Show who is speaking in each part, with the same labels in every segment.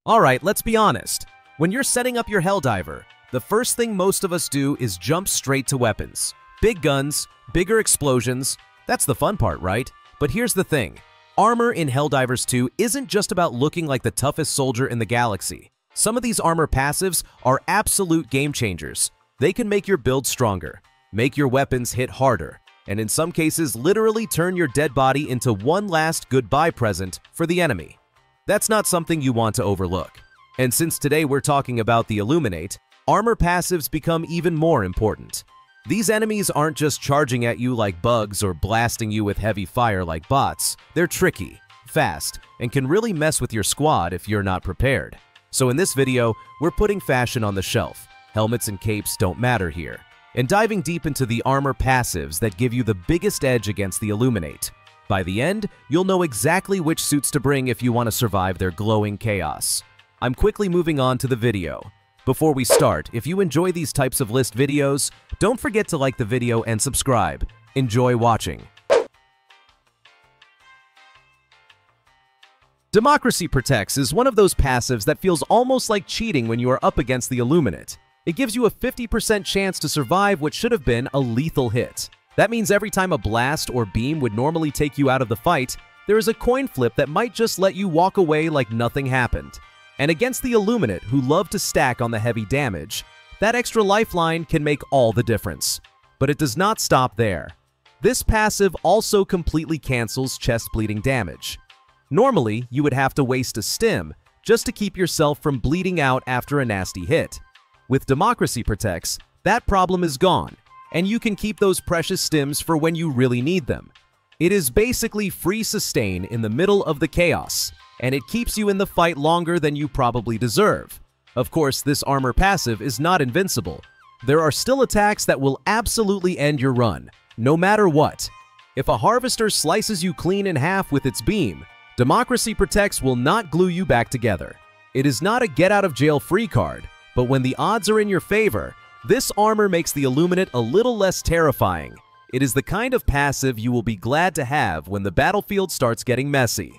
Speaker 1: Alright, let's be honest. When you're setting up your Helldiver, the first thing most of us do is jump straight to weapons. Big guns, bigger explosions, that's the fun part, right? But here's the thing. Armor in Helldivers 2 isn't just about looking like the toughest soldier in the galaxy. Some of these armor passives are absolute game changers. They can make your build stronger, make your weapons hit harder, and in some cases literally turn your dead body into one last goodbye present for the enemy. That's not something you want to overlook. And since today we're talking about the Illuminate, armor passives become even more important. These enemies aren't just charging at you like bugs or blasting you with heavy fire like bots. They're tricky, fast, and can really mess with your squad if you're not prepared. So in this video, we're putting fashion on the shelf. Helmets and capes don't matter here. And diving deep into the armor passives that give you the biggest edge against the Illuminate. By the end, you'll know exactly which suits to bring if you want to survive their glowing chaos. I'm quickly moving on to the video. Before we start, if you enjoy these types of list videos, don't forget to like the video and subscribe. Enjoy watching. Democracy Protects is one of those passives that feels almost like cheating when you are up against the Illuminate. It gives you a 50% chance to survive what should have been a lethal hit. That means every time a blast or beam would normally take you out of the fight, there is a coin flip that might just let you walk away like nothing happened. And against the Illuminate, who love to stack on the heavy damage, that extra lifeline can make all the difference. But it does not stop there. This passive also completely cancels chest bleeding damage. Normally, you would have to waste a stim just to keep yourself from bleeding out after a nasty hit. With Democracy Protects, that problem is gone, and you can keep those precious stims for when you really need them. It is basically free sustain in the middle of the chaos, and it keeps you in the fight longer than you probably deserve. Of course, this armor passive is not invincible. There are still attacks that will absolutely end your run, no matter what. If a harvester slices you clean in half with its beam, Democracy Protects will not glue you back together. It is not a get-out-of-jail-free card, but when the odds are in your favor, this armor makes the Illuminate a little less terrifying. It is the kind of passive you will be glad to have when the battlefield starts getting messy.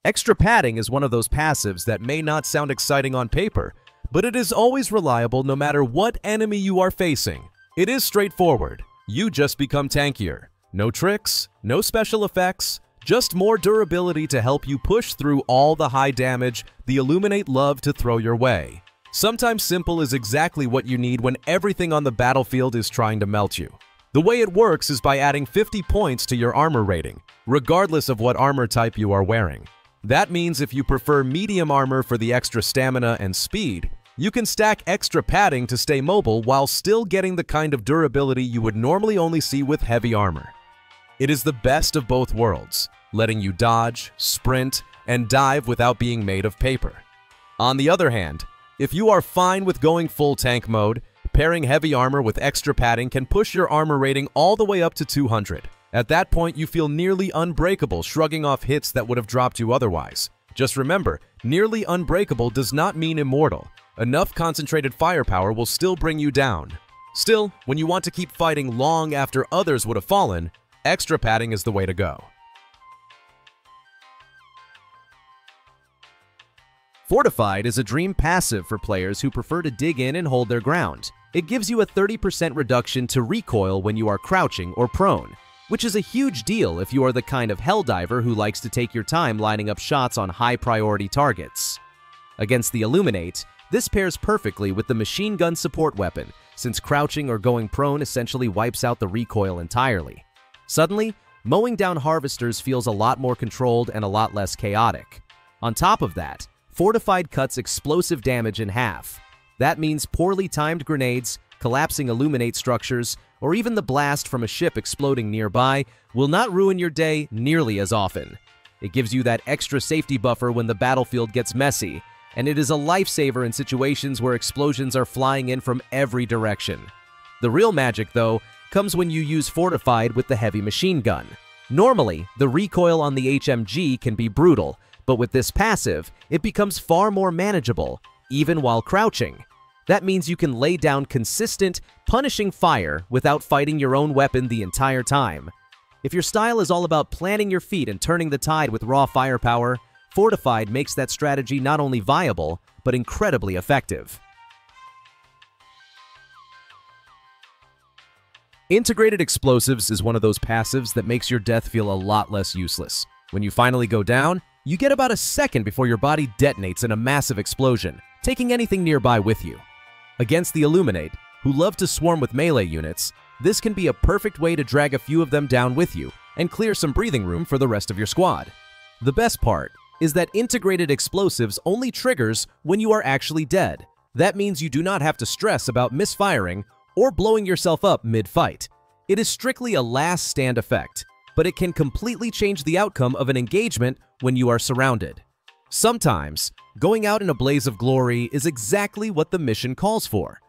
Speaker 1: Extra Padding is one of those passives that may not sound exciting on paper, but it is always reliable no matter what enemy you are facing. It is straightforward. You just become tankier. No tricks, no special effects, just more durability to help you push through all the high damage the Illuminate love to throw your way. Sometimes simple is exactly what you need when everything on the battlefield is trying to melt you. The way it works is by adding 50 points to your armor rating, regardless of what armor type you are wearing. That means if you prefer medium armor for the extra stamina and speed, you can stack extra padding to stay mobile while still getting the kind of durability you would normally only see with heavy armor. It is the best of both worlds, letting you dodge, sprint, and dive without being made of paper. On the other hand, if you are fine with going full tank mode, pairing heavy armor with extra padding can push your armor rating all the way up to 200. At that point, you feel nearly unbreakable, shrugging off hits that would have dropped you otherwise. Just remember, nearly unbreakable does not mean immortal. Enough concentrated firepower will still bring you down. Still, when you want to keep fighting long after others would have fallen, extra padding is the way to go. Fortified is a dream passive for players who prefer to dig in and hold their ground. It gives you a 30% reduction to recoil when you are crouching or prone, which is a huge deal if you are the kind of Helldiver who likes to take your time lining up shots on high-priority targets. Against the Illuminate, this pairs perfectly with the machine gun support weapon, since crouching or going prone essentially wipes out the recoil entirely. Suddenly, mowing down harvesters feels a lot more controlled and a lot less chaotic. On top of that, Fortified cuts explosive damage in half. That means poorly timed grenades, collapsing Illuminate structures, or even the blast from a ship exploding nearby will not ruin your day nearly as often. It gives you that extra safety buffer when the battlefield gets messy, and it is a lifesaver in situations where explosions are flying in from every direction. The real magic, though, comes when you use Fortified with the heavy machine gun. Normally, the recoil on the HMG can be brutal, but with this passive, it becomes far more manageable, even while crouching. That means you can lay down consistent, punishing fire without fighting your own weapon the entire time. If your style is all about planting your feet and turning the tide with raw firepower, Fortified makes that strategy not only viable, but incredibly effective. Integrated Explosives is one of those passives that makes your death feel a lot less useless. When you finally go down, you get about a second before your body detonates in a massive explosion, taking anything nearby with you. Against the Illuminate, who love to swarm with melee units, this can be a perfect way to drag a few of them down with you and clear some breathing room for the rest of your squad. The best part is that Integrated Explosives only triggers when you are actually dead. That means you do not have to stress about misfiring or blowing yourself up mid-fight. It is strictly a last stand effect, but it can completely change the outcome of an engagement when you are surrounded. Sometimes, going out in a blaze of glory is exactly what the mission calls for.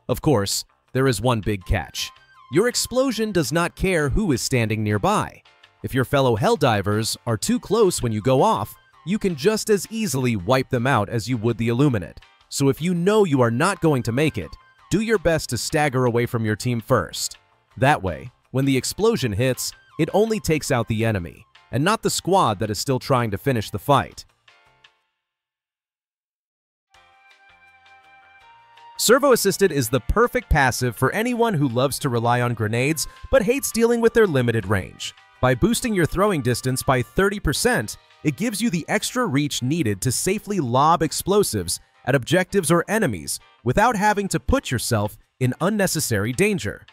Speaker 1: Of course, there is one big catch. Your explosion does not care who is standing nearby. If your fellow Helldivers are too close when you go off, you can just as easily wipe them out as you would the Illuminate. So if you know you are not going to make it, do your best to stagger away from your team first. That way, when the explosion hits, it only takes out the enemy, and not the squad that is still trying to finish the fight. Servo Assisted is the perfect passive for anyone who loves to rely on grenades but hates dealing with their limited range. By boosting your throwing distance by 30%, it gives you the extra reach needed to safely lob explosives at objectives or enemies without having to put yourself in unnecessary danger.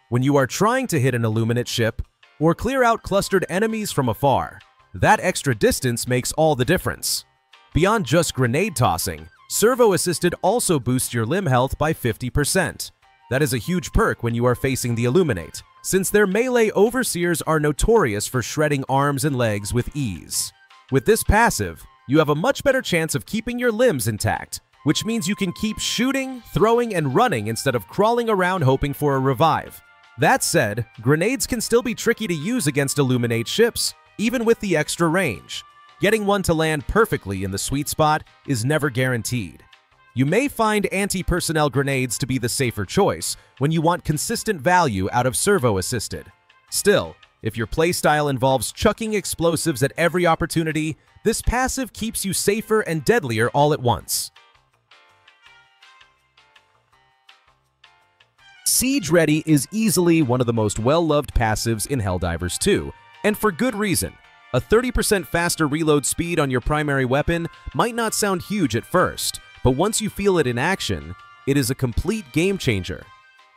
Speaker 1: When you are trying to hit an Illuminate ship or clear out clustered enemies from afar, that extra distance makes all the difference. Beyond just grenade tossing, Servo Assisted also boosts your limb health by 50%. That is a huge perk when you are facing the Illuminate, since their melee overseers are notorious for shredding arms and legs with ease. With this passive, you have a much better chance of keeping your limbs intact, which means you can keep shooting, throwing, and running instead of crawling around hoping for a revive. That said, grenades can still be tricky to use against Illuminate ships, even with the extra range. Getting one to land perfectly in the sweet spot is never guaranteed. You may find anti-personnel grenades to be the safer choice when you want consistent value out of Servo Assisted. Still, if your playstyle involves chucking explosives at every opportunity, this passive keeps you safer and deadlier all at once. Siege Ready is easily one of the most well-loved passives in Helldivers 2, and for good reason. A 30% faster reload speed on your primary weapon might not sound huge at first, but once you feel it in action, it is a complete game changer.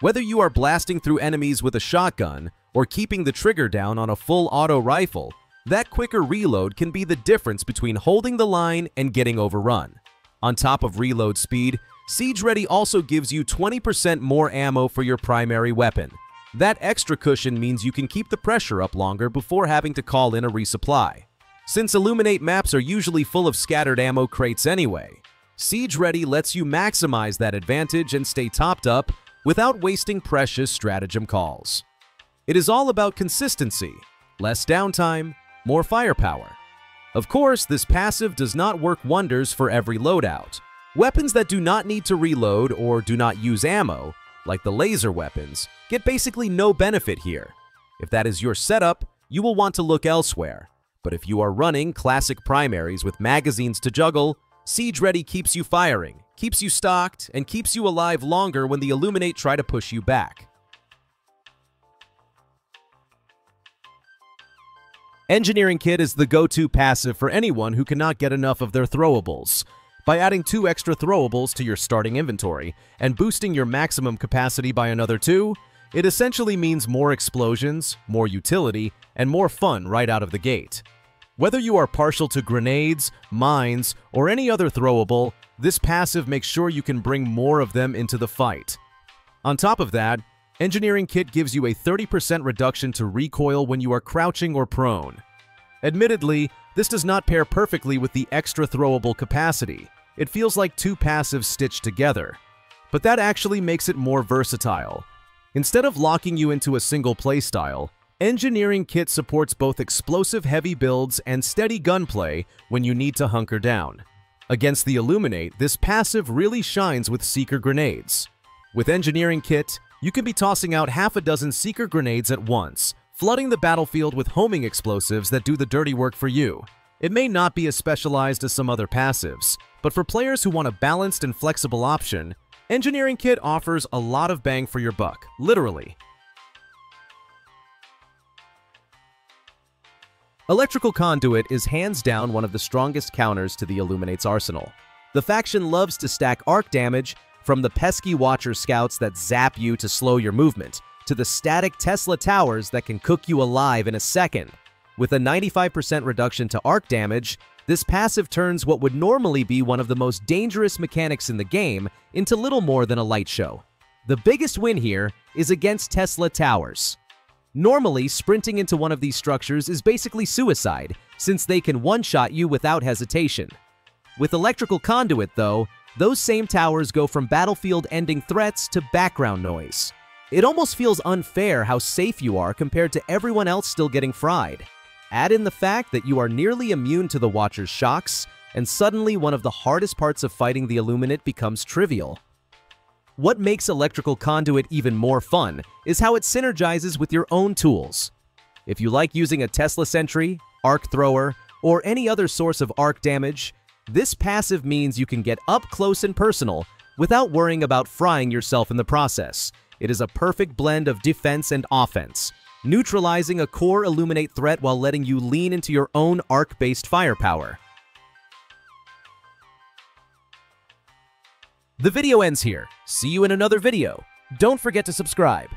Speaker 1: Whether you are blasting through enemies with a shotgun or keeping the trigger down on a full auto rifle, that quicker reload can be the difference between holding the line and getting overrun. On top of reload speed, Siege Ready also gives you 20% more ammo for your primary weapon. That extra cushion means you can keep the pressure up longer before having to call in a resupply. Since Illuminate maps are usually full of scattered ammo crates anyway, Siege Ready lets you maximize that advantage and stay topped up without wasting precious stratagem calls. It is all about consistency, less downtime, more firepower. Of course, this passive does not work wonders for every loadout. Weapons that do not need to reload or do not use ammo, like the laser weapons, get basically no benefit here. If that is your setup, you will want to look elsewhere. But if you are running classic primaries with magazines to juggle, Siege Ready keeps you firing, keeps you stocked, and keeps you alive longer when the Illuminate try to push you back. Engineering Kit is the go-to passive for anyone who cannot get enough of their throwables. By adding 2 extra throwables to your starting inventory and boosting your maximum capacity by another 2, it essentially means more explosions, more utility, and more fun right out of the gate. Whether you are partial to grenades, mines, or any other throwable, this passive makes sure you can bring more of them into the fight. On top of that, Engineering Kit gives you a 30% reduction to recoil when you are crouching or prone. Admittedly, this does not pair perfectly with the extra throwable capacity. It feels like 2 passives stitched together. But that actually makes it more versatile. Instead of locking you into a single playstyle, Engineering Kit supports both explosive heavy builds and steady gunplay when you need to hunker down. Against the Illuminate, this passive really shines with Seeker grenades. With Engineering Kit, you can be tossing out half a dozen Seeker grenades at once, flooding the battlefield with homing explosives that do the dirty work for you. It may not be as specialized as some other passives, but for players who want a balanced and flexible option, Engineering Kit offers a lot of bang for your buck, literally. Electrical Conduit is hands down one of the strongest counters to the Illuminate's arsenal. The faction loves to stack arc damage, from the pesky Watcher Scouts that zap you to slow your movement, to the static Tesla Towers that can cook you alive in a second. With a 95% reduction to arc damage, this passive turns what would normally be one of the most dangerous mechanics in the game into little more than a light show. The biggest win here is against Tesla Towers. Normally, sprinting into one of these structures is basically suicide, since they can one-shot you without hesitation. With Electrical Conduit, though, those same towers go from battlefield-ending threats to background noise. It almost feels unfair how safe you are compared to everyone else still getting fried. Add in the fact that you are nearly immune to the Watcher's shocks, and suddenly one of the hardest parts of fighting the Illuminate becomes trivial. What makes Electrical Conduit even more fun is how it synergizes with your own tools. If you like using a Tesla Sentry, Arc Thrower, or any other source of arc damage, this passive means you can get up close and personal without worrying about frying yourself in the process. It is a perfect blend of defense and offense, neutralizing a core Illuminate threat while letting you lean into your own arc-based firepower. The video ends here. See you in another video. Don't forget to subscribe.